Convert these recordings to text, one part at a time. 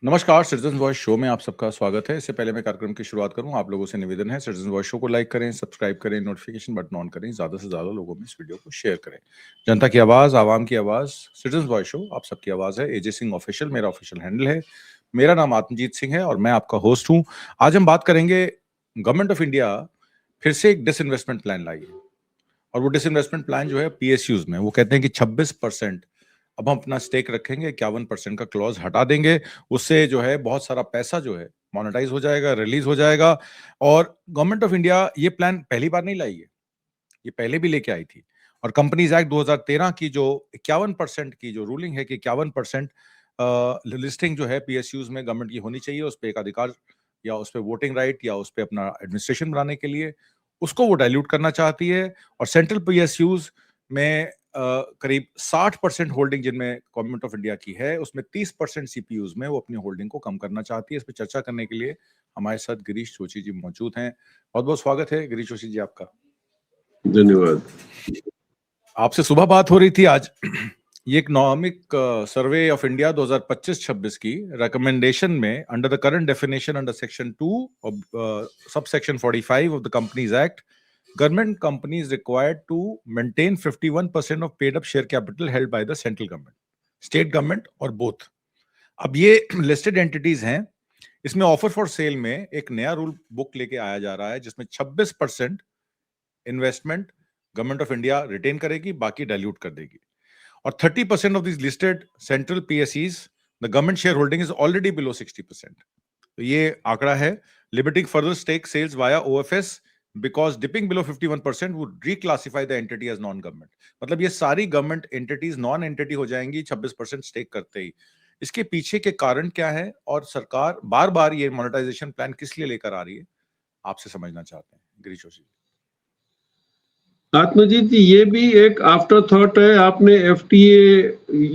नमस्कार, citizen voice show में आप सबका स्वागत है। इससे पहले मैं कार्यक्रम की शुरुआत करूं, आप लोगों से निवेदन है, सिटीजन वॉइस शो को लाइक करें, सब्सक्राइब करें, नोटिफिकेशन बटन ऑन करें, ज्यादा से ज्यादा लोगों में इस वीडियो को शेयर करें। जनता की आवाज, आवाम की आवाज, सिटीजन वॉइस शो आप सबकी आवाज है। एजे सिंह ऑफिशियल मेरा ऑफिशियल हैंडल है। मेरा नाम आत्मजीत सिंह है और मैं आपका होस्ट हूँ। आज हम बात करेंगे गवर्नमेंट ऑफ इंडिया फिर से एक डिसइन्वेस्टमेंट प्लान लाई है, और वो डिसइन्वेस्टमेंट प्लान जो है पीएसयूज में, वो कहते हैं कि 26% अब हम अपना स्टेक रखेंगे, 51% का क्लॉज हटा देंगे। उससे जो है बहुत सारा पैसा जो है मोनेटाइज हो जाएगा, रिलीज हो जाएगा। और गवर्नमेंट ऑफ इंडिया ये प्लान पहली बार नहीं लाई है, ये पहले भी लेके आई थी। और कंपनीज एक्ट 2013 की जो 51% की जो रूलिंग है कि 51% लिस्टिंग जो है पीएसयूज में गवर्नमेंट की होनी चाहिए, उस पर एक अधिकार या उस पर वोटिंग राइट या उस पर अपना एडमिनिस्ट्रेशन बनाने के लिए, उसको वो डाइल्यूट करना चाहती है। और सेंट्रल पीएसयूज में करीब 60% होल्डिंग जिनमें गवर्नमेंट ऑफ इंडिया की है, उसमें 30% सीपीयूज में वो अपनी होल्डिंग को कम करना चाहती है। इस पर चर्चा करने के लिए हमारे साथ गिरीश जोशी जी मौजूद हैं। बहुत बहुत स्वागत है गिरीश जोशी जी आपका। धन्यवाद। आपसे सुबह बात हो रही थी आज ये इकोनॉमिक सर्वे ऑफ इंडिया 2025-26 की रिकमेंडेशन में, under the current definition under section 2 of sub section 45 of the companies act, government companies required to maintain 51% of paid up share capital held by the central government, state government और both। अब ये listed entities हैं, इसमें offer for sale में एक नया rule book लेके आया जा रहा है जिसमें 26% investment government of India retain करेगी, बाकी डाइल्यूट कर देगी। और 30% of this listed central PSEs the government shareholding is already below 60%। तो ये आंकड़ा है। Limiting further stake sales via OFS because dipping below 51% would reclassify the entity as non-government। मतलब ये सारी गवर्नमेंट एंटिटीज नॉन एंटिटी हो जाएंगी 26% stake करते ही। इसके पीछे के कारण क्या है और सरकार बार बार ये मोनेटाइजेशन प्लान किस लिए लेकर आ रही है, आपसे समझना चाहते हैं गिरीश जोशी। आत्मजीत जी, ये भी एक आफ्टर थॉट है। आपने एफटीए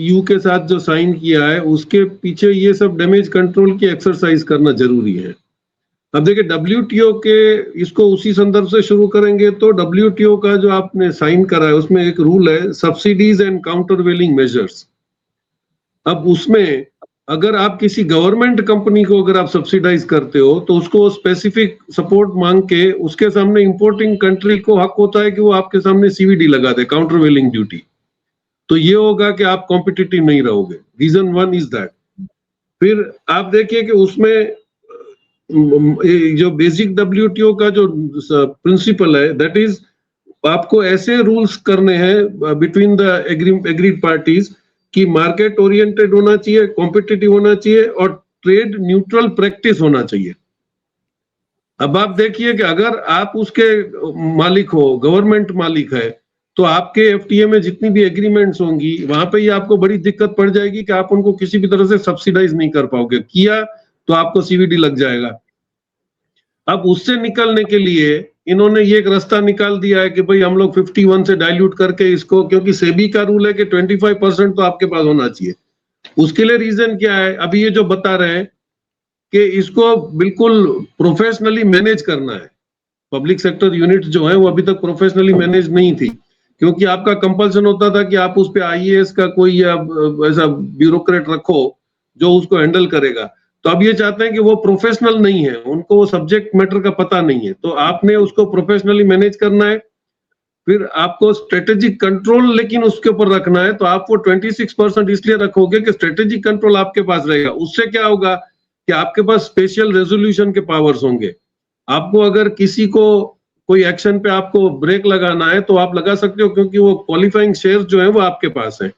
यू के साथ जो साइन किया है उसके पीछे ये सब डैमेज कंट्रोल की एक्सरसाइज करना जरूरी है। अब देखिए, डब्ल्यूटीओ के इसको उसी संदर्भ से शुरू करेंगे तो डब्ल्यूटीओ का जो आपने साइन करा है उसमें एक रूल है सब्सिडीज एंड काउंटरवेलिंग मेजर्स। अब उसमें अगर आप किसी गवर्नमेंट कंपनी को अगर आप सब्सिडाइज करते हो तो उसको स्पेसिफिक सपोर्ट मांग के उसके सामने इंपोर्टिंग कंट्री को हक होता है कि वो आपके सामने सीवीडी लगा दे, काउंटरवेलिंग ड्यूटी। तो ये होगा कि आप कॉम्पिटिटिव नहीं रहोगे। Reason one is that. फिर आप देखिए कि उसमें जो बेसिक डब्ल्यूटीओ का जो प्रिंसिपल है दैट इज आपको ऐसे रूल्स करने हैं बिटवीन द एग्रीड पार्टीज कि मार्केट ओरिएंटेड होना चाहिए, कॉम्पिटिटिव होना चाहिए और ट्रेड न्यूट्रल प्रैक्टिस होना चाहिए। अब आप देखिए कि अगर आप उसके मालिक हो, गवर्नमेंट मालिक है, तो आपके एफटीए में जितनी भी एग्रीमेंट्स होंगी वहां पे ही आपको बड़ी दिक्कत पड़ जाएगी कि आप उनको किसी भी तरह से सब्सिडाइज नहीं कर पाओगे। किया तो आपको सीवीडी लग जाएगा। अब उससे निकलने के लिए इन्होंने ये एक रास्ता निकाल दिया है कि भाई हम लोग 51 से डाइल्यूट करके इसको, क्योंकि सेबी का रूल है कि 25% तो आपके पास होना चाहिए। उसके लिए रीजन क्या है, अभी ये जो बता रहे हैं कि इसको बिल्कुल प्रोफेशनली मैनेज करना है। पब्लिक सेक्टर यूनिट जो है वो अभी तक प्रोफेशनली मैनेज नहीं थी, क्योंकि आपका कंपल्सन होता था कि आप उस पे आईएएस का कोई ऐसा ब्यूरोक्रेट रखो जो उसको हैंडल करेगा। तो अब ये चाहते हैं कि वो प्रोफेशनल नहीं है, उनको वो सब्जेक्ट मैटर का पता नहीं है, तो आपने उसको प्रोफेशनली मैनेज करना है। फिर आपको स्ट्रेटेजिक कंट्रोल लेकिन उसके ऊपर रखना है। तो आप वो 26% इसलिए रखोगे कि स्ट्रेटेजिक कंट्रोल आपके पास रहेगा। उससे क्या होगा कि आपके पास स्पेशल रेजोल्यूशन के पावर्स होंगे। आपको अगर किसी को कोई एक्शन पे आपको ब्रेक लगाना है तो आप लगा सकते हो, क्योंकि वो क्वालिफाइंग शेयर जो है वो आपके पास है।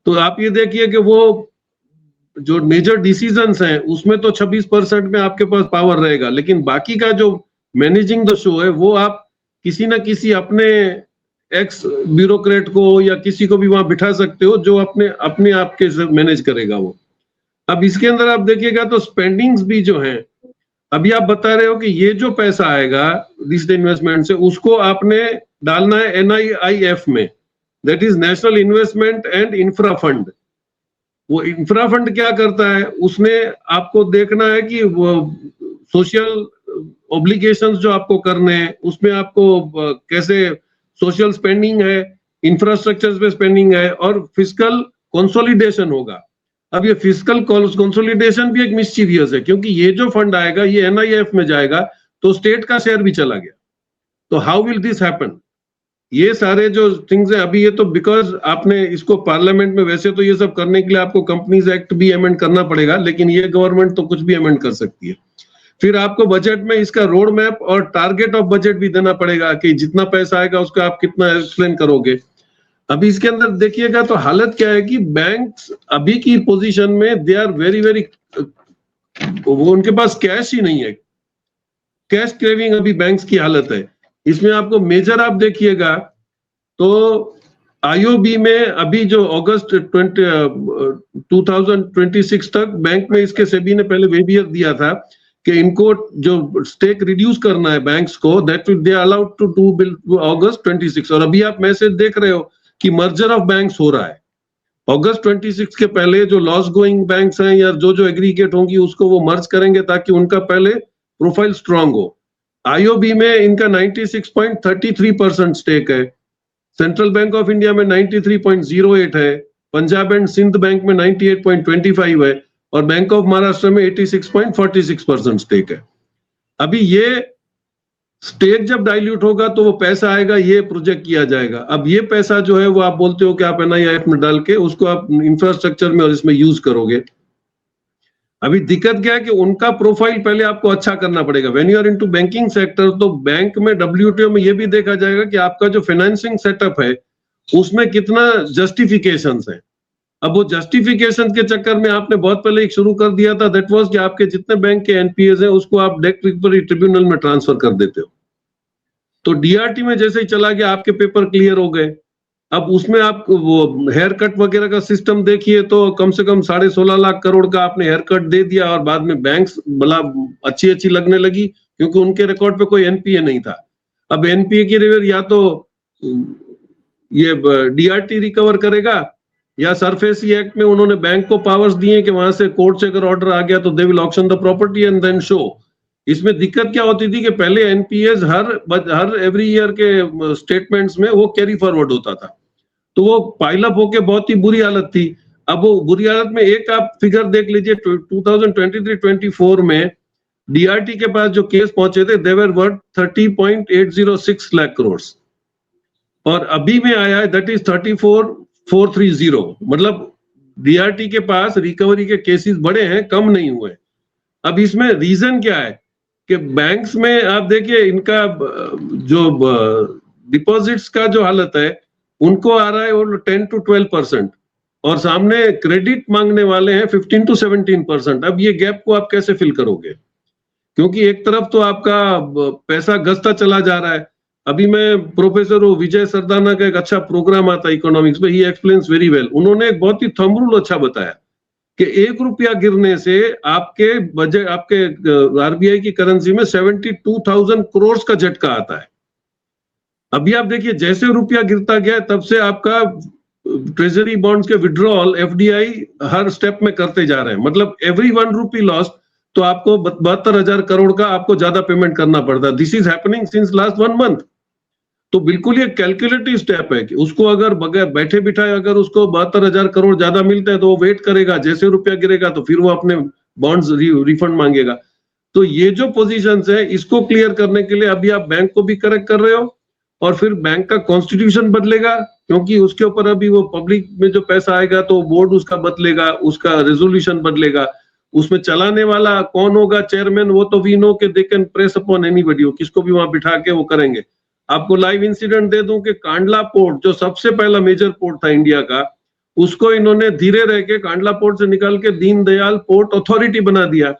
तो आप ये देखिए कि वो जो मेजर डिसीजंस हैं उसमें तो 26% में आपके पास पावर रहेगा, लेकिन बाकी का जो मैनेजिंग द शो है वो आप किसी ना किसी अपने एक्स ब्यूरोक्रेट को या किसी को भी वहां बिठा सकते हो जो अपने आप के मैनेज करेगा वो। अब इसके अंदर आप देखिएगा तो स्पेंडिंग्स भी जो हैं, अभी आप बता रहे हो कि ये जो पैसा आएगा लिस्ट इन्वेस्टमेंट से उसको आपने डालना है एनआईआईएफ में, that is national investment and infra fund. वो इंफ्रा फंड क्या करता है, उसने आपको देखना है कि वो सोशल ऑब्लिगेशंस जो आपको करने हैं उसमें आपको कैसे सोशल स्पेंडिंग है, इंफ्रास्ट्रक्चर पे स्पेंडिंग है और फिस्कल कंसोलिडेशन होगा। अब ये फिस्कल कंसोलिडेशन भी एक मिस्चीवियस है, क्योंकि ये जो फंड आएगा ये NIIF में जाएगा तो स्टेट का शेयर भी चला गया, तो हाउ विल दिस हैपन? ये सारे जो थिंग्स है अभी, ये तो बिकॉज आपने इसको पार्लियामेंट में, वैसे तो ये सब करने के लिए आपको कंपनीज एक्ट भी अमेंड करना पड़ेगा, लेकिन ये गवर्नमेंट तो कुछ भी अमेंड कर सकती है। फिर आपको बजट में इसका रोड मैप और टारगेट ऑफ बजट भी देना पड़ेगा कि जितना पैसा आएगा उसका आप कितना एक्सप्लेन करोगे। अभी इसके अंदर देखिएगा तो हालत क्या है कि बैंक्स अभी की पोजीशन में दे आर वेरी वेरी, वो उनके पास कैश ही नहीं है, कैश क्रेविंग अभी बैंक्स की हालत है। इसमें आपको मेजर आप देखिएगा तो IOB में अभी जो अगस्त 2026 तक बैंक में इसके सेबी ने पहले वेबियर दिया था कि इनको जो स्टेक रिड्यूस करना है बैंक्स को, that will be allowed to do till August 26, और अभी आप मैसेज देख रहे हो कि मर्जर ऑफ बैंक्स हो रहा है। अगस्त 26 के पहले जो लॉस गोइंग बैंक्स हैं या जो एग्रीगेट होंगी उसको वो मर्ज करेंगे ताकि उनका पहले प्रोफाइल स्ट्रांग हो। IOB में इनका 96.33% स्टेक है, सेंट्रल बैंक ऑफ इंडिया में 93.08 है, पंजाब एंड सिंध बैंक में 98.25 है, और बैंक ऑफ महाराष्ट्र में 86.46% स्टेक है। अभी ये स्टेक जब डाइल्यूट होगा तो वो पैसा आएगा, ये प्रोजेक्ट किया जाएगा। अब ये पैसा जो है वो आप बोलते हो कि आप NIIF में डाल के उसको आप इंफ्रास्ट्रक्चर में और इसमें यूज करोगे। अभी दिक्कत क्या है कि उनका प्रोफाइल पहले आपको अच्छा करना पड़ेगा। When you are into banking sector, तो बैंक में WTO में ये भी देखा जाएगा कि आपका जो फाइनेंसिंग सेटअप है उसमें कितना जस्टिफिकेशंस है। अब वो जस्टिफिकेशन के चक्कर में आपने बहुत पहले एक शुरू कर दिया था, दैट वाज कि आपके जितने बैंक के NPAs हैं उसको आप डेट रिकवरी ट्रिब्यूनल में ट्रांसफर कर देते हो। तो DRT में जैसे ही चला गया आपके पेपर क्लियर हो गए। अब उसमें आप वो हेयर कट वगैरह का सिस्टम देखिए तो कम से कम 16.5 लाख करोड़ का आपने हेयर कट दे दिया, और बाद में बैंक्स भला अच्छी लगने लगी क्योंकि उनके रिकॉर्ड पे कोई NPA नहीं था। अब NPA की रिवर या तो ये DRT रिकवर करेगा, या सरफेसी एक्ट में उन्होंने बैंक को पावर्स दिए कि वहां से कोर्ट से अगर ऑर्डर आ गया तो they will auction the property and then show. इसमें दिक्कत क्या होती थी कि पहले NPAs हर एवरी ईयर के स्टेटमेंट्स में वो कैरी फॉरवर्ड होता था, तो वो पाइलअप होके बहुत ही बुरी हालत थी। अब वो बुरी हालत में एक आप फिगर देख लीजिए, 2023-24 में DRT के पास जो केस पहुंचे थे दे वर वर्थ 30.806 लाख करोड़, और अभी में आया है दैट इज 34,430। मतलब DRT के पास रिकवरी के केसेस बड़े हैं, कम नहीं हुए। अब इसमें रीजन क्या है कि बैंक्स में आप देखिए इनका जो डिपॉजिट्स का जो हालत है उनको आ रहा है वो 10 to 12%, और सामने क्रेडिट मांगने वाले हैं 15 to 17%। अब ये गैप को आप कैसे फिल करोगे? क्योंकि एक तरफ तो आपका पैसा घसता चला जा रहा है। अभी मैं प्रोफेसर विजय सरदाना का एक अच्छा प्रोग्राम आता है इकोनॉमिक्स में, ही एक्सप्लेन्स वेरी वेल। उन्होंने एक बहुत ही थंब रूल अच्छा बताया कि 1 रुपया गिरने से आपके बजट, आपके RBI की करेंसी में 72,000 करोड़ का झटका आता है। अभी आप देखिए जैसे रुपया गिरता गया तब से आपका ट्रेजरी बॉन्ड्स के विड्रॉल FDI हर स्टेप में करते जा रहे हैं। मतलब एवरी 1 रुपी लॉस तो आपको 72,000 करोड़ का आपको ज्यादा पेमेंट करना पड़ता है। This is happening since last 1 month. तो बिल्कुल ये कैलकुलेटिव स्टेप है कि उसको अगर बगैर बैठे बिठाए अगर उसको 72,000 करोड़ ज्यादा मिलता है तो वो वेट करेगा, जैसे रुपया गिरेगा तो फिर वो अपने बॉन्ड्स रिफंड मांगेगा। तो ये जो पोजीशंस है इसको क्लियर करने के लिए अभी आप बैंक को भी करेक्ट कर रहे हो, और फिर बैंक का कॉन्स्टिट्यूशन बदलेगा, क्योंकि उसके ऊपर अभी वो पब्लिक में जो पैसा आएगा तो बोर्ड उसका बदलेगा, उसका रेजोल्यूशन बदलेगा। उसमें चलाने वाला कौन होगा, चेयरमैन, वो तो वी नो के they can press upon anybody, किसको भी वहां बिठा के वो करेंगे। आपको लाइव इंसिडेंट दे दूं कि कांडला पोर्ट जो सबसे पहला मेजर पोर्ट था इंडिया का, उसको इन्होंने धीरे रह के कांडला पोर्ट से निकाल के दीनदयाल पोर्ट अथॉरिटी बना दिया।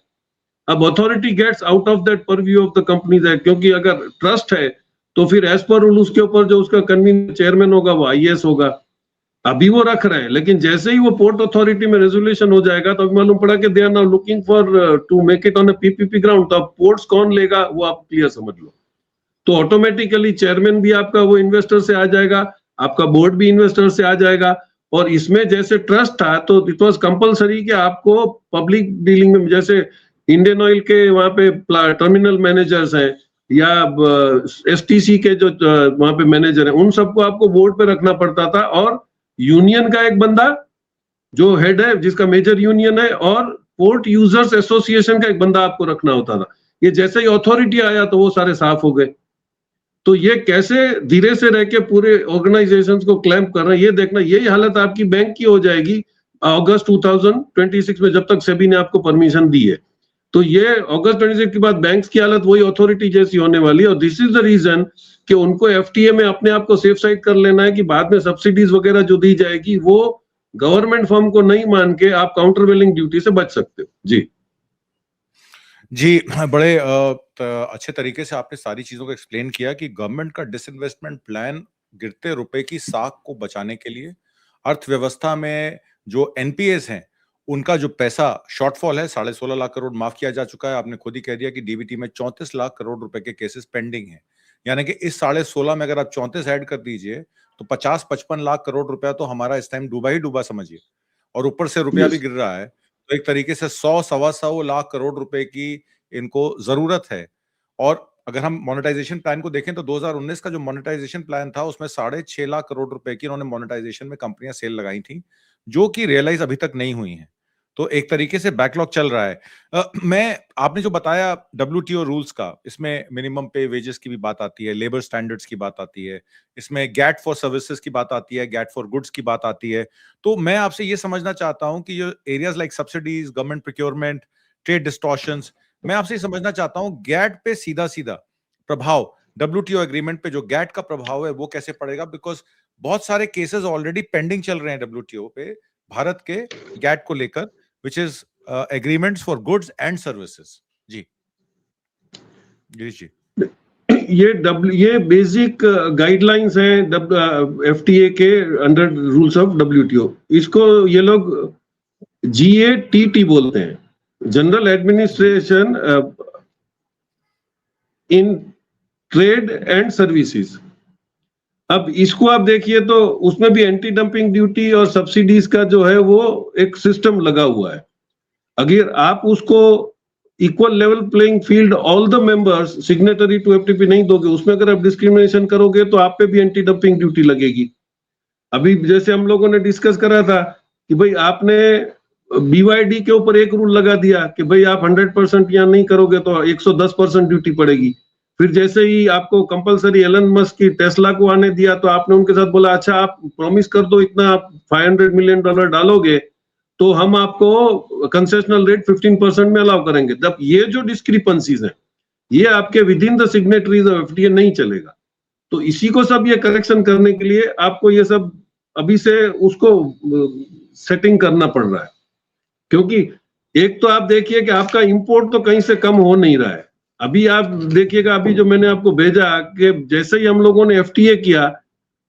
अब authority gets out of that purview of the companies act, क्योंकि अगर ट्रस्ट है तो फिर एज पर रूल उसके ऊपर जो उसका कन्वीनर चेयरमैन होगा वो IAS होगा। अभी वो रख रहे हैं, लेकिन जैसे ही वो पोर्ट अथॉरिटी में रेजोल्यूशन हो जाएगा तो मालूम पड़ा कि they are now looking for to make it on a PPP ground. तो अब पोर्ट्स कौन लेगा वो आप क्लियर समझ लो। तो ऑटोमेटिकली चेयरमैन भी आपका वो इन्वेस्टर से आ जाएगा, आपका बोर्ड भी इन्वेस्टर से आ जाएगा। और इसमें जैसे ट्रस्ट था तो इट वॉज कंपल्सरी कि आपको पब्लिक डीलिंग में, जैसे इंडियन ऑयल के वहां पे टर्मिनल मैनेजर्स हैं या STC के जो वहां पे मैनेजर हैं, उन सबको आपको बोर्ड पे रखना पड़ता था, और यूनियन का एक बंदा जो हेड है जिसका मेजर यूनियन है, और पोर्ट यूजर्स एसोसिएशन का एक बंदा आपको रखना होता था। ये जैसे ही अथॉरिटी आया तो वो सारे साफ हो गए। तो ये कैसे धीरे से रह के पूरे ऑर्गेनाइजेशंस को क्लैंप कर रहे हैं, ये देखना। यही हालत आपकी बैंक की हो जाएगी अगस्त 2026 में, जब तक सेबी ने आपको परमिशन दी है। तो ये अगस्त 26 के बाद बैंक्स की हालत वही अथॉरिटी जैसी होने वाली है। और दिस इज द रीजन कि उनको एफटीए में अपने आप को सेफ साइड कर लेना है कि बाद में सब्सिडीज वगैरह जो दी जाएगी वो गवर्नमेंट फर्म को नहीं मान के आप काउंटर वेलिंग ड्यूटी से बच सकते हो। जी जी, बड़े अच्छे तरीके से आपने सारी चीजों को एक्सप्लेन किया कि गवर्नमेंट का डिसइन्वेस्टमेंट प्लान गिरते रुपए की साख को बचाने के लिए, अर्थव्यवस्था में जो एनपीएस हैं उनका जो पैसा शॉर्टफॉल है 16.5 लाख करोड़ माफ किया जा चुका है। आपने खुद ही कह दिया कि डीबीटी में 34 लाख करोड़ रुपए के केसेस पेंडिंग हैं, यानी कि इस 16.5 में अगर आप 34 ऐड कर दीजिए तो 50-55 लाख करोड़ रुपया तो हमारा इस टाइम डूबा ही डूबा समझिए, और ऊपर से रुपया भी गिर रहा है। तो एक तरीके से 100-125 लाख करोड़ रुपए की इनको जरूरत है। और अगर हम मोनेटाइजेशन प्लान को देखें तो 2019 का जो मोनेटाइजेशन प्लान था उसमें 6.5 लाख करोड़ रुपए की इन्होंने मोनेटाइजेशन में कंपनियां सेल लगाई थी, जो कि रियलाइज अभी तक नहीं हुई हैं। तो एक तरीके से बैकलॉग चल रहा है। मैं आपने जो बताया डब्ल्यूटीओ रूल्स का, इसमें मिनिमम पे वेजेस की भी बात आती है, लेबर स्टैंडर्ड्स की बात आती है, इसमें गैट फॉर सर्विसेज की बात आती है, गैट फॉर गुड्स की बात आती है। तो मैं आपसे ये समझना चाहता हूं कि जो areas like subsidies, government procurement, trade distortions, मैं आपसे ये समझना चाहता हूं गैट पे सीधा सीधा प्रभाव, डब्ल्यूटीओ एग्रीमेंट पे जो गैट का प्रभाव है वो कैसे पड़ेगा, बिकॉज बहुत सारे केसेस ऑलरेडी पेंडिंग चल रहे हैं डब्ल्यूटीओ पे भारत के गैट को लेकर, which is agreements for goods and services। जी गिरीश जी, ये बेसिक गाइडलाइंस हैं एफटीए के अंडर रूल्स ऑफ डब्ल्यूटीओ। इसको ये लोग GATT बोलते हैं, general administration in trade and services. अब इसको आप देखिए तो उसमें भी एंटी डंपिंग ड्यूटी और सब्सिडीज का जो है वो एक सिस्टम लगा हुआ है। अगर आप उसको equal level playing field all the members signatory to FTP नहीं दोगे, उसमें अगर आप डिस्क्रिमिनेशन करोगे तो आप पे भी एंटी डंपिंग ड्यूटी लगेगी। अभी जैसे हम लोगों ने डिस्कस करा था कि भाई आपने BYD के ऊपर एक रूल लगा दिया कि भाई आप 100% यहाँ नहीं करोगे तो 110% ड्यूटी पड़ेगी। फिर जैसे ही आपको कंपलसरी एलन मस्क की टेस्ला को आने दिया तो आपने उनके साथ बोला अच्छा आप प्रॉमिस कर दो इतना आप $500 मिलियन डालोगे तो हम आपको कंसेशनल रेट 15% में अलाउ करेंगे। तब ये जो डिस्क्रिपेंसीज हैं ये आपके with in the signatories of FTA नहीं चलेगा। तो इसी को सब ये करेक्शन करने के लिए आपको ये सब अभी से उसको सेटिंग करना पड़ रहा है, क्योंकि एक तो आप देखिए कि आपका इंपोर्ट तो कहीं से कम हो नहीं रहा है। अभी आप देखिएगा, अभी जो मैंने आपको भेजा कि जैसे ही हम लोगों ने एफटीए किया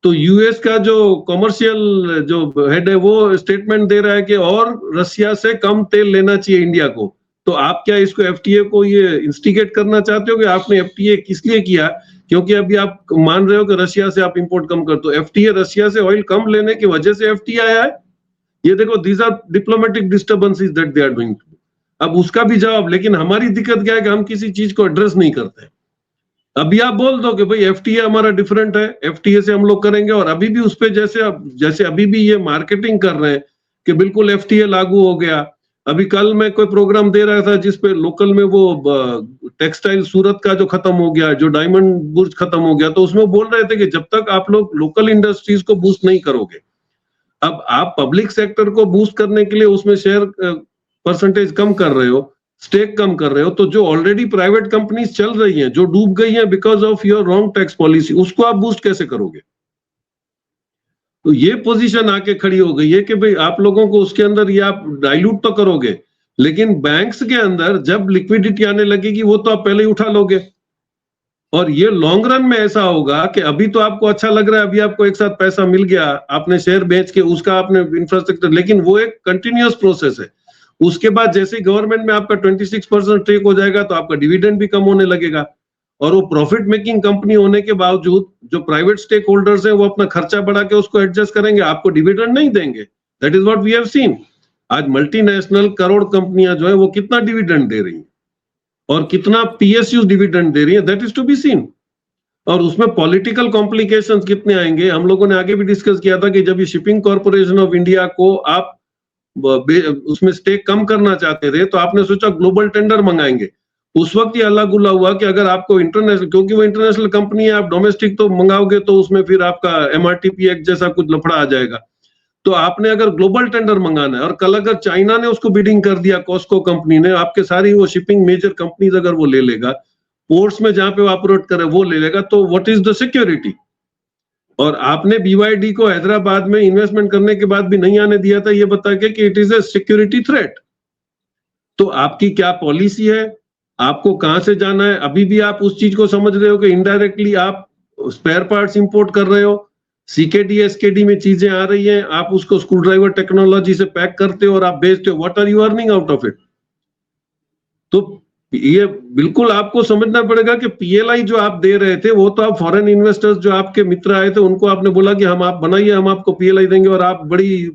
तो यूएस का जो कमर्शियल जो हेड है वो स्टेटमेंट दे रहा है कि और रशिया से कम तेल लेना चाहिए इंडिया को। तो आप क्या इसको एफटीए को ये इंस्टिगेट करना चाहते हो कि आपने एफटीए किस लिए किया? क्योंकि अभी आप मान रहे हो कि रशिया से आप इंपोर्ट कम कर, तो एफटीए रशिया से ऑयल कम लेने की वजह से एफटीए आया है। ये देखो, these are diplomatic disturbances that they are doing. अब उसका भी जवाब, लेकिन हमारी दिक्कत क्या है कि हम किसी चीज को एड्रेस नहीं करते। अभी आप बोल दो कि भाई एफटीए हमारा डिफरेंट है, एफटीए से हम लोग करेंगे, और अभी भी उस पे जैसे अभी भी ये मार्केटिंग कर रहे हैं कि बिल्कुल एफटीए लागू हो गया। अभी कल मैं कोई प्रोग्राम दे रहा था जिसपे लोकल में वो टेक्सटाइल सूरत का जो खत्म हो गया, जो डायमंड बुर्ज खत्म हो गया, तो उसमें बोल रहे थे कि जब तक आप लोग लोकल इंडस्ट्रीज को बूस्ट नहीं करोगे, अब आप पब्लिक सेक्टर को बूस्ट करने के लिए उसमें शेयर परसेंटेज कम कर रहे हो, स्टेक कम कर रहे हो, तो जो ऑलरेडी प्राइवेट कंपनीज चल रही हैं, जो डूब गई हैं because of your wrong tax policy, उसको आप बूस्ट कैसे करोगे? तो ये पोजीशन आके खड़ी हो गई है कि भाई आप लोगों को उसके अंदर ये आप डाइल्यूट तो करोगे, लेकिन बैंक्स के अंदर जब लिक्विडिटी आने लगेगी वो तो आप पहले ही उठा लोगे। और ये लॉन्ग रन में ऐसा होगा कि अभी तो आपको अच्छा लग रहा है, अभी आपको एक साथ पैसा मिल गया, आपने शेयर बेच के उसका आपने इंफ्रास्ट्रक्चर, लेकिन वो एक कंटिन्यूअस प्रोसेस है। उसके बाद जैसे गवर्नमेंट में आपका 26% टेक हो जाएगा तो आपका डिविडेंड भी कम होने लगेगा, और वो प्रॉफिट मेकिंग कंपनी होने के बावजूद जो प्राइवेट स्टेक होल्डर्स हैं वो अपना खर्चा बढ़ा के उसको एडजस्ट करेंगे, आपको डिविडेंड नहीं देंगे। That is what we have seen. आज मल्टीनेशनल करोड़ कंपनियां जो है वो कितना डिविडेंड दे रही हैं और कितना पीएसयू डिविडेंड दे रही है, that is to be seen. और उसमें पॉलिटिकल कॉम्प्लिकेशंस कितने आएंगे, हम लोगों ने आगे भी डिस्कस किया था कि जब ये शिपिंग कॉर्पोरेशन ऑफ इंडिया को आप उसमें स्टेक कम करना चाहते थे, तो आपने सोचा ग्लोबल टेंडर मंगाएंगे। उस वक्त ये अल्लाह गुल्ला हुआ कि अगर आपको इंटरनेशनल, क्योंकि वो इंटरनेशनल कंपनी है, आप डोमेस्टिक तो मंगाओगे तो उसमें फिर आपका MRTP एक्ट जैसा कुछ लफड़ा आ जाएगा। तो आपने अगर ग्लोबल टेंडर मंगाना है और कल अगर चाइना ने उसको बिडिंग कर दिया, कॉस्को कंपनी ने, आपके सारी वो शिपिंग मेजर कंपनीज अगर वो ले लेगा, पोर्ट्स में जहां पे वो ऑपरेट करे वो ले लेगा, तो व्हाट इज द सिक्योरिटी? और आपने BYD को हैदराबाद में इन्वेस्टमेंट करने के बाद भी नहीं आने दिया था, ये बता के कि it is a security threat. तो आपकी क्या पॉलिसी है, आपको कहां से जाना है? अभी भी आप उस चीज को समझ रहे हो कि इनडायरेक्टली आप स्पेयर पार्ट्स इंपोर्ट कर रहे हो, CKD SKD में चीजें आ रही हैं, आप उसको स्क्रू ड्राइवर टेक्नोलॉजी से पैक करते हो और आप बेचते हो। What are you earning out of it? तो ये बिल्कुल आपको समझना पड़ेगा कि PLI जो आप दे रहे थे, वो तो आप फॉरेन इन्वेस्टर्स जो आपके मित्र आए थे उनको आपने बोला कि हम आप बनाइए, हम आपको PLI देंगे, और आप बड़ी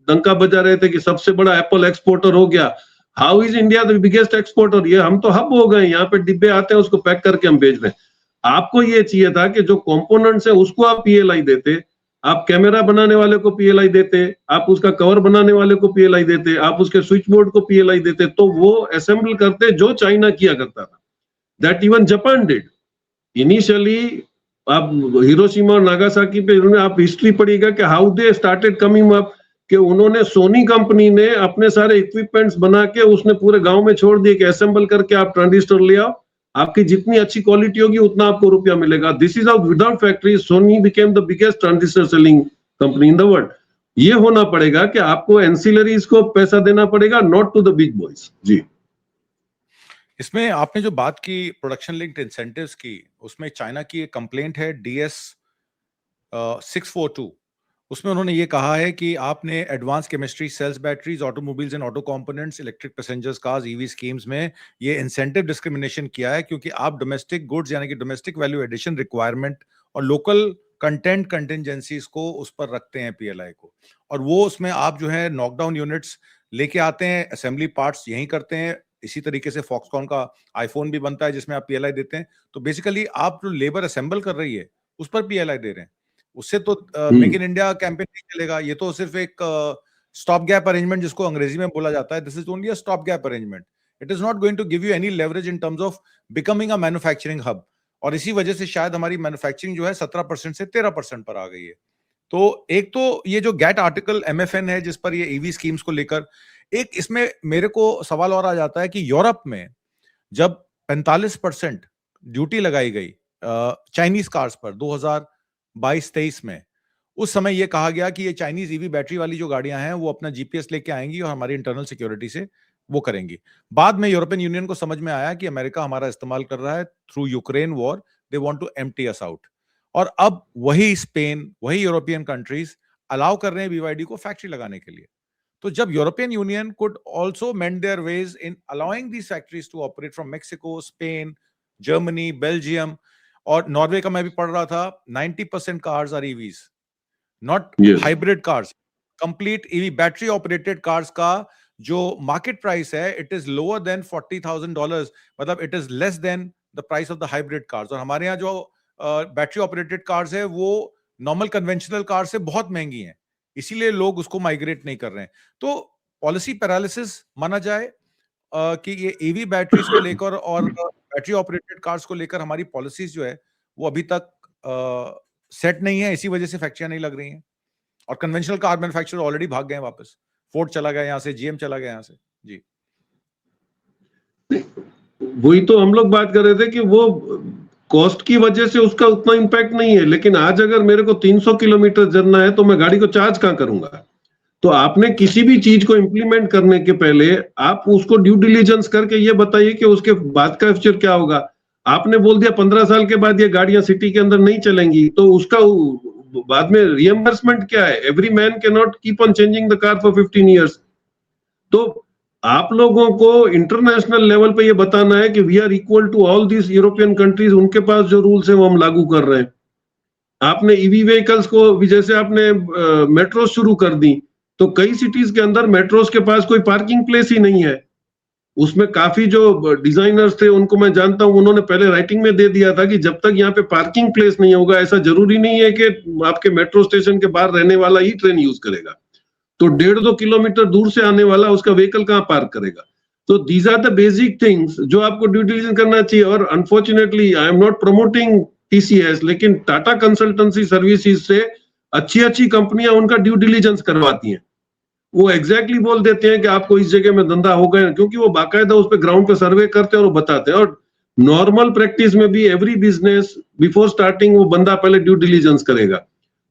डंका बजा रहे थे कि सबसे बड़ा एप्पल एक्सपोर्टर हो गया। How is India the biggest exporter? ये हम तो हब हो गए, यहाँ पे डिब्बे आते हैं, उसको पैक करके हम भेज रहे हैं। आपको ये चाहिए था कि जो कंपोनेंट्स है उसको आप PLI देते, आप कैमरा बनाने वाले को PLI देते, आप उसका कवर बनाने वाले को PLI देते, आप उसके स्विच बोर्ड को PLI देते, तो वो असेंबल करते जो चाइना किया करता था। That even Japan did initially. आप हिरोशिमा और नागासाकी पे आप हिस्ट्री पढ़िएगा कि how they started coming up, कि उन्होंने सोनी कंपनी ने अपने सारे इक्विपमेंट्स बना के उसने पूरे गांव में छोड़ दिए कि असेंबल करके आप ट्रांजिस्टर ले आओ, आपकी जितनी अच्छी क्वालिटी होगी उतना आपको रुपया मिलेगा। This is how without factory Sony became the biggest transistor selling company in the world. ये होना पड़ेगा कि आपको एंसिलरीज को पैसा देना पड़ेगा, not to the big boys. जी, इसमें आपने जो बात की प्रोडक्शन लिंक्ड इंसेंटिव्स की, उसमें चाइना की एक कंप्लेंट है DS 642। उसमें उन्होंने ये कहा है कि आपने advance chemistry, cells, batteries, automobiles and auto components, electric passengers cars, EV schemes में ये इंसेंटिव डिस्क्रिमिनेशन किया है, क्योंकि आप डोमेस्टिक गुड्स यानी कि डोमेस्टिक वैल्यू एडिशन रिक्वायरमेंट और लोकल कंटेंट कंटिजेंसीज को उस पर रखते हैं PLI को, और वो उसमें आप जो है नॉकडाउन यूनिट्स लेके आते हैं, असेंबली पार्ट्स यहीं करते हैं। इसी तरीके से फॉक्सकॉन का आईफोन भी बनता है जिसमें आप PLI देते हैं। तो बेसिकली आप जो लेबर असेंबल कर रही है उस पर PLI दे रहे हैं। उससे तो मेक इन इंडिया कैंपेन नहीं चलेगा। ये तो सिर्फ एक स्टॉप गैप अरेंजमेंट जिसको अंग्रेजी में बोला जाता है, this is only a stop gap arrangement. It is not going to give you any leverage in terms of becoming a manufacturing hub. और इसी वजह से शायद हमारी मैन्युफैक्चरिंग जो है 17% से 13% पर आ गई है। तो एक तो ये जो गैट आर्टिकल MFN है जिस पर ये EV स्कीम्स को लेकर, एक इसमें मेरे को सवाल और आ जाता है कि यूरोप में जब 45% ड्यूटी लगाई गई चाइनीज कार्स पर 2022-23 में, उस समय यह कहा गया कि ये चाइनीज EV बैटरी वाली जो गाड़ियां हैं वो अपना GPS लेके आएंगी और हमारी इंटरनल सिक्योरिटी से वो करेंगी। बाद में यूरोपियन यूनियन को समझ में आया कि अमेरिका हमारा इस्तेमाल कर रहा है through Ukraine war, they want to empty us out, और अब वही स्पेन, वही यूरोपियन कंट्रीज अलाउ कर रहे हैं BYD को फैक्ट्री लगाने के लिए। तो जब European Union could also mend their ways in allowing these factories to operate from Mexico, Spain, Germany, Belgium और नॉर्वे का मैं भी पढ़ रहा था, 90% cars are EVs, not hybrid cars. Complete EV battery operated cars का जो मार्केट प्राइस है इट इज लोअर देन $40,000, मतलब it is less than the price of the hybrid cars. और हमारे यहाँ जो बैटरी ऑपरेटेड कार्स है वो नॉर्मल कन्वेंशनल कार से बहुत महंगी हैं, इसीलिए लोग उसको माइग्रेट नहीं कर रहे हैं। तो पॉलिसी पैरालिसिस माना जाए कि ये EV बैटरीज को लेकर और बैटरी ऑपरेटेड कार्स को लेकर हमारी पॉलिसीज जो है वो अभी तक सेट नहीं है, इसी वजह से फैक्ट्रियां नहीं लग रही हैं और कन्वेंशनल कार मैन्युफैक्चरर ऑलरेडी भाग गए हैं वापस। फोर्ड चला गया यहाँ से, GM चला गया यहाँ से। जी, वही तो हम लोग बात कर रहे थे कि वो कॉस्ट की वजह से उसका उतना इंपैक्ट नहीं है, लेकिन आज अगर मेरे को 300 किलोमीटर चलना है तो मैं गाड़ी को चार्ज कहां करूंगा? तो आपने किसी भी चीज को इंप्लीमेंट करने के पहले आप उसको ड्यू डिलीजेंस करके ये बताइए कि उसके बाद का फ्यूचर क्या होगा। आपने बोल दिया 15 साल के बाद ये गाड़ियां सिटी के अंदर नहीं चलेंगी, तो उसका बाद में रिएम्बर्समेंट क्या है? Every man can not keep on changing the car for 15 years. तो आप लोगों को इंटरनेशनल लेवल पे ये बताना है कि we are equal to all this European countries, उनके पास जो रूल्स है वो हम लागू कर रहे हैं। आपने EV व्हीकल्स को, जैसे आपने मेट्रो शुरू कर दी, तो कई सिटीज के अंदर मेट्रोस के पास कोई पार्किंग प्लेस ही नहीं है। उसमें काफी जो डिजाइनर्स थे उनको मैं जानता हूं, उन्होंने पहले राइटिंग में दे दिया था कि जब तक यहाँ पे पार्किंग प्लेस नहीं होगा, ऐसा जरूरी नहीं है कि आपके मेट्रो स्टेशन के बाहर रहने वाला ही ट्रेन यूज करेगा। तो 1.5-2 किलोमीटर दूर से आने वाला उसका व्हीकल कहाँ पार्क करेगा? तो these are the basic things जो आपको ड्यू डिलिजेंस करना चाहिए। और unfortunately I am not promoting TCS, लेकिन टाटा कंसल्टेंसी सर्विसेज से अच्छी कंपनियां उनका ड्यू डिलिजेंस करवाती हैं। वो एग्जैक्टली बोल देते हैं कि आपको इस जगह में धंधा हो गया, क्योंकि वो बाकायदा उस पर ग्राउंड पे सर्वे करते हैं और वो बताते हैं। और नॉर्मल प्रैक्टिस में भी एवरी बिजनेस बिफोर स्टार्टिंग वो बंदा पहले ड्यू डिलिजेंस करेगा।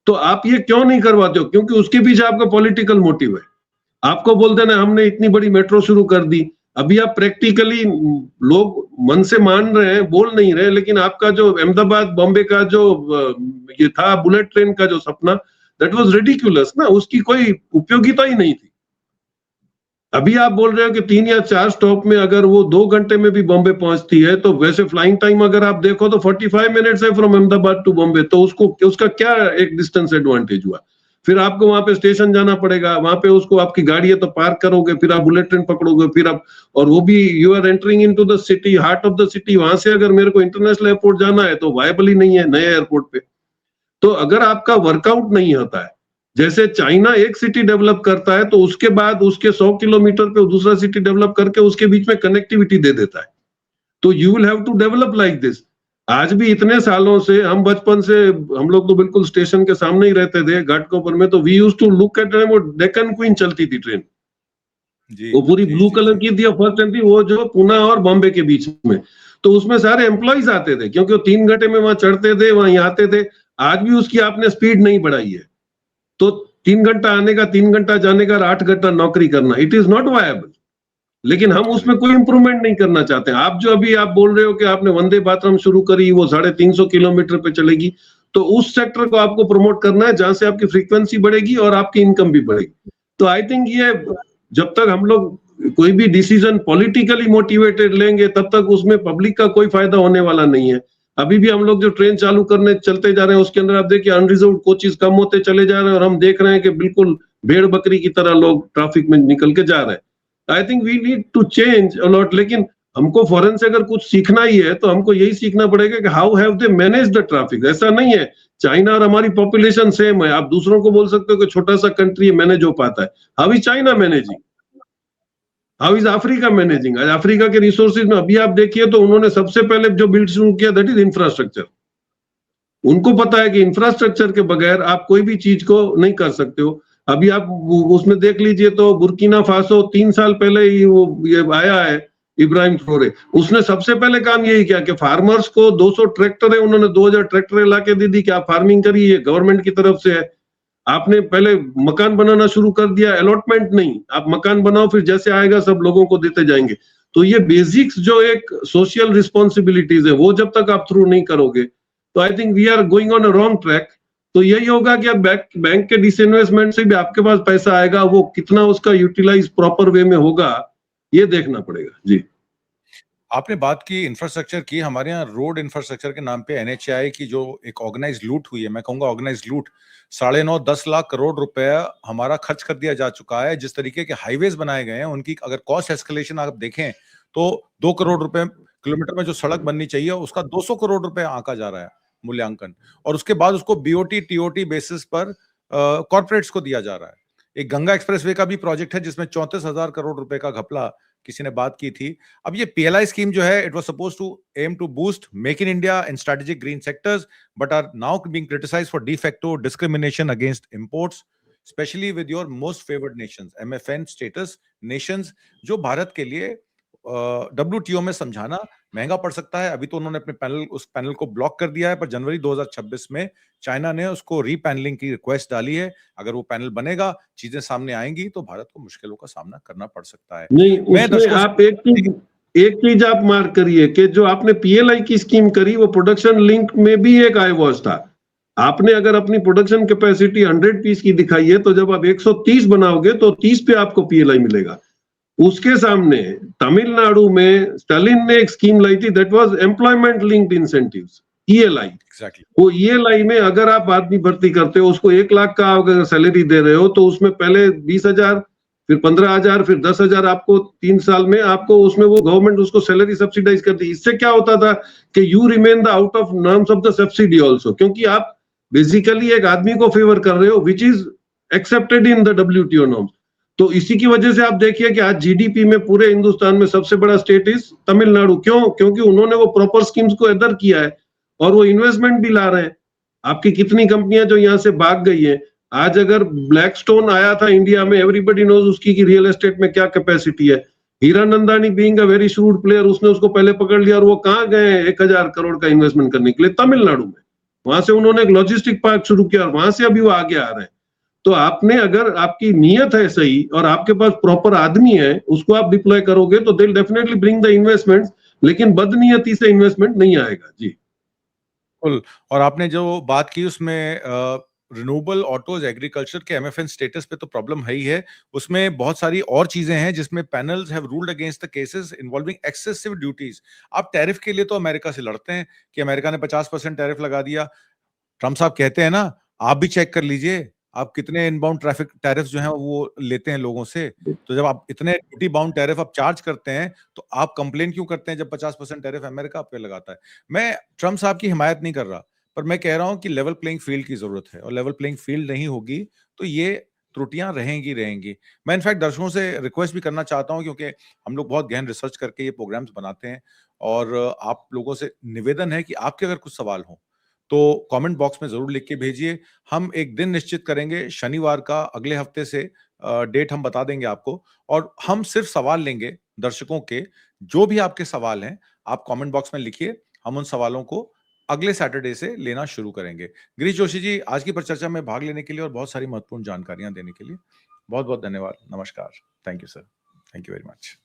तो आप ये क्यों नहीं करवाते हो? क्योंकि उसके पीछे आपका पॉलिटिकल मोटिव है। आपको बोल देना हमने इतनी बड़ी मेट्रो शुरू कर दी, अभी आप प्रैक्टिकली लोग मन से मान रहे हैं, बोल नहीं रहे, लेकिन आपका जो अहमदाबाद बॉम्बे का जो ये था बुलेट ट्रेन का जो सपना, दैट वाज रिडिकुलस ना, उसकी कोई उपयोगिता ही नहीं थी। अभी आप बोल रहे हो कि 3 या 4 स्टॉप में अगर वो 2 घंटे में भी बॉम्बे पहुंचती है, तो वैसे फ्लाइंग टाइम अगर आप देखो तो 45 मिनट्स है फ्रॉम अहमदाबाद टू बॉम्बे, तो उसका क्या एक डिस्टेंस एडवांटेज हुआ? फिर आपको वहां पे स्टेशन जाना पड़ेगा, वहां पे उसको आपकी गाड़ी है तो पार्क करोगे, फिर आप बुलेट ट्रेन पकड़ोगे, फिर आप, और वो भी you are entering into the city, heart of the city. वहां से अगर मेरे को इंटरनेशनल एयरपोर्ट जाना है तो वायबल ही नहीं है नए एयरपोर्ट पे। तो अगर आपका वर्कआउट नहीं होता है, जैसे चाइना एक सिटी डेवलप करता है तो उसके बाद उसके 100 किलोमीटर पे दूसरा सिटी डेवलप करके उसके बीच में कनेक्टिविटी दे देता है। तो you will have to develop like this. आज भी इतने सालों से, हम बचपन से, हम लोग तो बिल्कुल स्टेशन के सामने ही रहते थे घाटकोपर में, तो we used to look at, वो डेक्कन क्वीन चलती थी ट्रेन, वो पूरी ब्लू कलर की थी, फर्स्ट ट्रेन थी वो, जो पुणे और बॉम्बे के बीच में। तो उसमें सारे एम्प्लॉइज आते थे, क्योंकि वो 3 घंटे में वहां चढ़ते थे, वहां आते थे। आज भी उसकी आपने स्पीड नहीं बढ़ाई है, तो 3 घंटा आने का, 3 घंटा जाने का, 8 घंटा नौकरी करना, इट इज नॉट वायबल। लेकिन हम उसमें कोई इंप्रूवमेंट नहीं करना चाहते। आप जो अभी आप बोल रहे हो कि आपने वंदे भारत शुरू करी, वो 350 किलोमीटर पे चलेगी, तो उस सेक्टर को आपको प्रमोट करना है जहां से आपकी फ्रीक्वेंसी बढ़ेगी और आपकी इनकम भी बढ़ेगी। तो आई थिंक ये, जब तक हम लोग कोई भी डिसीजन पॉलिटिकली मोटिवेटेड लेंगे, तब तक उसमें पब्लिक का कोई फायदा होने वाला नहीं है। अभी भी हम लोग जो ट्रेन चालू करने चलते जा रहे हैं, उसके अंदर आप देखिए अनरिजर्व कोचेस कम होते चले जा रहे हैं, और हम देख रहे हैं कि बिल्कुल भेड़ बकरी की तरह लोग ट्रैफिक में निकल के जा रहे हैं। I think we need to change a lot. लेकिन हमको फॉरेन से अगर कुछ सीखना ही है तो हमको यही सीखना पड़ेगा कि how have they manage the traffic. ऐसा नहीं है, चाइना और हमारी पॉपुलेशन सेम है, आप दूसरों को बोल सकते हो कि छोटा सा कंट्री मैनेज हो पाता है। How is China managing, how is Africa managing? आज अफ्रीका के रिसोर्सेज में अभी आप देखिए तो उन्होंने सबसे पहले जो बिल्ड शुरू किया, दैट इज इंफ्रास्ट्रक्चर। उनको पता है कि इंफ्रास्ट्रक्चर के बगैर आप कोई भी चीज को नहीं कर सकते हो। अभी आप उसमें देख लीजिए तो बुर्किना फासो 3 साल पहले ही वो ये आया है इब्राहिम ट्रोरे, उसने सबसे पहले काम यही किया कि फार्मर्स को 200 ट्रैक्टर है, उन्होंने 2000 ट्रैक्टर ला के दे दी कि आप फार्मिंग करिए, गवर्नमेंट की तरफ से है। आपने पहले मकान बनाना शुरू कर दिया, अलॉटमेंट नहीं, आप मकान बनाओ, फिर जैसे आएगा सब लोगों को देते जाएंगे। तो ये बेसिक्स जो एक सोशल रिस्पॉन्सिबिलिटीज है, वो जब तक आप थ्रू नहीं करोगे तो I think we are going on a wrong track. तो यही होगा कि अब बैंक के डिसइन्वेस्टमेंट से भी आपके पास पैसा आएगा, वो कितना उसका यूटिलाइज प्रॉपर वे में होगा, ये देखना पड़ेगा। जी, आपने बात की इंफ्रास्ट्रक्चर की, हमारे यहाँ रोड इंफ्रास्ट्रक्चर के नाम पे एनएचएआई की जो एक ऑर्गेनाइज लूट हुई है, मैं कहूंगा ऑर्गेनाइज लूट, 9.5-10 लाख करोड़ रुपया हमारा खर्च कर दिया जा चुका है। जिस तरीके के हाईवेज बनाए गए हैं, उनकी अगर कॉस्ट एस्केलेशन आप देखें तो 2 करोड़ रुपए किलोमीटर में जो सड़क बननी चाहिए उसका 200 करोड़ रुपए आंका जा रहा है मूल्यांकन, और उसके बाद उसको बीओटी टीओटी बेसिस पर कॉर्पोरेट्स को दिया जा रहा है। एक गंगा एक्सप्रेसवे का भी प्रोजेक्ट है जिसमें 34,000 करोड़ रुपए का घपला किसी ने बात की थी। अब ये पीएलआई स्कीम जो है, it was supposed to aim to boost make in India in strategic green sectors but are now being criticised for de facto discrimination against imports, specially with your most favoured nations, MFN status nations, जो भारत के लिए WTO में समझाना महंगा पड़ सकता है। अभी तो उन्होंने अपने उस पैनल को ब्लॉक कर दिया है, पर जनवरी 2026 में चाइना ने उसको रीपैनलिंग की रिक्वेस्ट डाली है। अगर वो पैनल बनेगा, चीजें सामने आएंगी तो भारत को मुश्किलों का सामना करना पड़ सकता है। नहीं, उसमें आप एक चीज आप मार्क करिए कि जो आपने पीएलआई की स्कीम करी, वो प्रोडक्शन लिंक में भी एक आईवॉच था। आपने अगर अपनी प्रोडक्शन कैपेसिटी 100 पीस की दिखाई है, तो जब आप 130 बनाओगे तो 30 पे आपको पीएलआई मिलेगा। उसके सामने तमिलनाडु में स्टालिन ने एक स्कीम लाई थी, that was employment linked incentives, ELI. Exactly. वो ईएलआई में अगर आप आदमी भर्ती करते हो, उसको 1 लाख का अगर सैलरी दे रहे हो, तो उसमें पहले 20,000, फिर 15,000, फिर 10,000 आपको 3 साल में आपको उसमें वो गवर्नमेंट उसको सैलरी सब्सिडाइज करती। इससे क्या होता था कि you remain the out of norms of the subsidy also, क्योंकि आप बेसिकली एक आदमी को फेवर कर रहे हो, which is accepted in the WTO norms. तो इसी की वजह से आप देखिए कि आज जीडीपी में पूरे हिंदुस्तान में सबसे बड़ा स्टेट इज तमिलनाडु। क्यों? क्योंकि उन्होंने वो प्रॉपर स्कीम्स को अदर किया है और वो इन्वेस्टमेंट भी ला रहे हैं। आपकी कितनी कंपनियां जो यहाँ से भाग गई हैं, आज अगर ब्लैकस्टोन आया था इंडिया में, एवरीबॉडी नोज उसकी की रियल एस्टेट में क्या कैपेसिटी है। Hiranandani being a very shrewd player, उसने उसको पहले पकड़ लिया और वो कहाँ गए 1000 करोड़ का इन्वेस्टमेंट करने के लिए? तमिलनाडु में। वहां से उन्होंने एक लॉजिस्टिक पार्क शुरू किया और वहां से अभी वो आगे आ रहे हैं। तो आपने, अगर आपकी नीयत है सही और आपके पास प्रॉपर आदमी है, उसको आप डिप्लॉय करोगे तो they will definitely bring the investments, लेकिन बदनीयती से इन्वेस्टमेंट नहीं आएगा। जी बिल्कुल। और आपने जो बात की उसमें रिन्यूएबल ऑटोज एग्रीकल्चर के एमएफएन स्टेटस पे तो प्रॉब्लम है ही है, उसमें बहुत सारी और चीजें हैं जिसमें panels have ruled against the cases involving excessive duties. आप टैरिफ के लिए तो अमेरिका से लड़ते हैं कि अमेरिका ने 50% टैरिफ लगा दिया। ट्रम्प साहब कहते हैं ना, आप भी चेक कर लीजिए आप कितने इनबाउंड ट्रैफिक टैरिफ जो हैं वो लेते हैं लोगों से। तो जब आप इतने ड्यूटी बाउंड टैरिफ आप चार्ज करते हैं तो आप कंप्लेन क्यों करते हैं जब 50% टैरिफ अमेरिका आप पे लगाता है? मैं ट्रम्प साहब की हिमायत नहीं कर रहा, पर मैं कह रहा हूं कि लेवल प्लेइंग फील्ड की जरूरत है, और लेवल प्लेइंग फील्ड नहीं होगी तो ये त्रुटियां रहेंगी। मैं इनफैक्ट दर्शकों से रिक्वेस्ट भी करना चाहता हूं, क्योंकि हम लोग बहुत गहन रिसर्च करके ये प्रोग्राम्स बनाते हैं, और आप लोगों से निवेदन है कि आपके अगर कुछ सवाल हो तो कमेंट बॉक्स में जरूर लिख के भेजिए। हम एक दिन निश्चित करेंगे शनिवार का, अगले हफ्ते से डेट हम बता देंगे आपको, और हम सिर्फ सवाल लेंगे दर्शकों के। जो भी आपके सवाल हैं आप कमेंट बॉक्स में लिखिए, हम उन सवालों को अगले सैटरडे से लेना शुरू करेंगे। गिरीश जोशी जी, आज की परिचर्चा में भाग लेने के लिए और बहुत सारी महत्वपूर्ण जानकारियां देने के लिए बहुत बहुत धन्यवाद। नमस्कार। Thank you sir. Thank you very much.